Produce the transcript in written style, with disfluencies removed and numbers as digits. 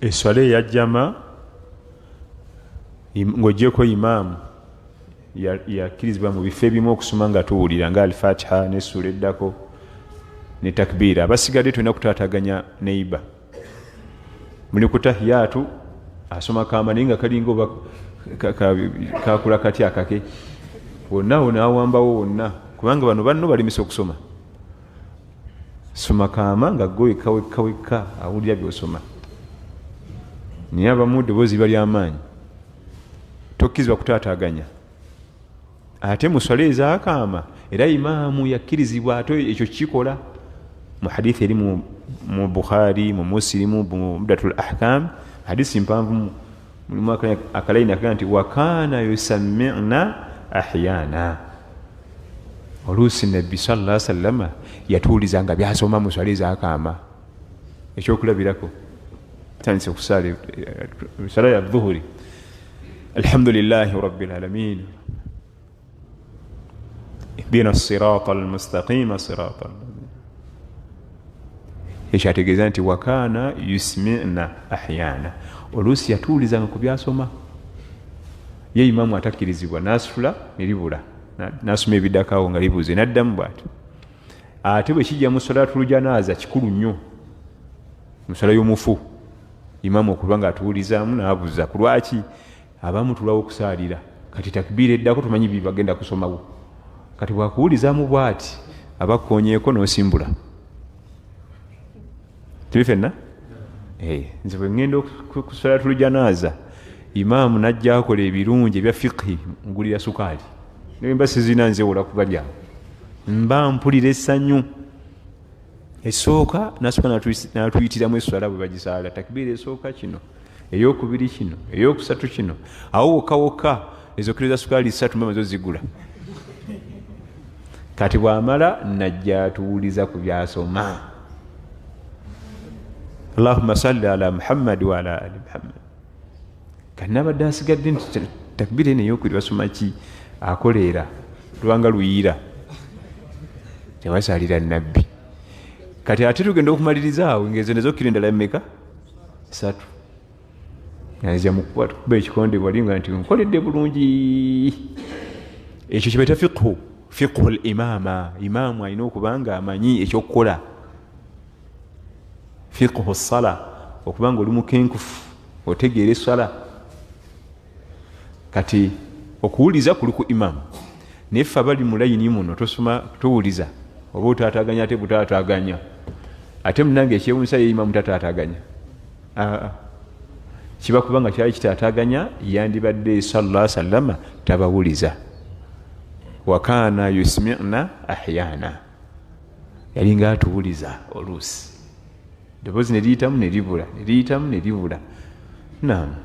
Eswala ya jama ng'ogyeko imaamu yakkirizibwa mu bifo ebimu okusoma nga tuwulira nga al-Fatiha ne sura eddako ne takbiira. Abasigadde tulina kutaataganya neiba. Muli ku tahiyatu asoma kaama naye nga kalinga oba kakula kati akake wonna wonna awambawo wonna kubanga bano banno balimisa okusoma. Soma kaama nga gwe wekka awulira by'osoma. Naye abamu eddoboozi baly'amaanyi tokkirizibwa kutaataganya. Ate mu swala ez'akaama era imaamu yakkirizibwa ate ekyo kikola. Mu hadithi eri mu Bukhari mu Muslimu mu Umdatul Ahkam hadisi mpanvu mulimu akalaini akaga nti wakaana yusammi'na ahyana. Oluusi nabbi sallallahu alaihi wasallam yatuulizanga byasoma mu swala ez'akaama. Ekyokulabirako tandise kusala sala ya dhuhuri alhamdulillahi rabbil alamin ihdina as-sirata al-mustaqima sirata ekyategeeza nti wakaana yusmi'na ahyana. Oluusi yatuulizanga ku byasoma ye imaamu atakkirizibwa n'asitula ne libula n'asoma ebiddakaawo nga libuuze n'addamu bw'ati. Ate bwe kijja mu salaatul janaaza kikulu nnyo mu sala y'omufu imaamu okuba nga atuulizaamu n'abuuza ku lwaki abamu tulawo okusaalira kati takbiira eddako tumanyi bye bagenda kusomawo kati bwakuwulizaamu bw'ati abakkoonyeeko n'osimbula. Tuli ffenna? Nze bwe ŋŋenda ku salaatul janaaza imaamu n'ajja akola ebirungi ebya fiqhi ngulira sukaali naye mba sizina nze wola kubalya mba mpulira essanyu. Esooka nasooka n'atuyitiramu esswala bwe bagisaala takbiira esooka kino ey'okubiri kino ey'okusatu kino awo wokka ezokkiriza sukaali 3 mba maze zigula. Kati bw'amala najja atuwuliza ku byasoma. Allahumma salli ala Muhammad wa ala ali Muhammad. Kati n'abadde asigadde nti takbiira eno ey'okubiri basoma ki akoleera lwanga luyiira tebasaalira nabbi. Kati ate tugenda okumaliriza awo ng'ezo ne zokkira endala mmeka 3 naza mukuba ekikonde bwalinga nti nkoledde bulungi. Ekyo kibaita fiqhu al-imama. Imaamu alina okuba nga amanyi ekyokukola. Fiqhu as-sala okuba nga oli mukenkufu otegeera essala. Kati okuwuliza kuli ku imaamu naye ffe abali mu layini muno tosoma tuwuliza oba otaataganya ate butaataganya ate munange ekyewuunyisa ye imaamu tataataganya. Kiba kubanga kyali kitaataganya yandibadde sallallahu alaihi wasallam tabawuliza. Wakaana yusmi'na ahyana yalinga atuwuliza oluusi eddoboozi ne liyitamu ne libula ne liyitamu ne libula. Naam.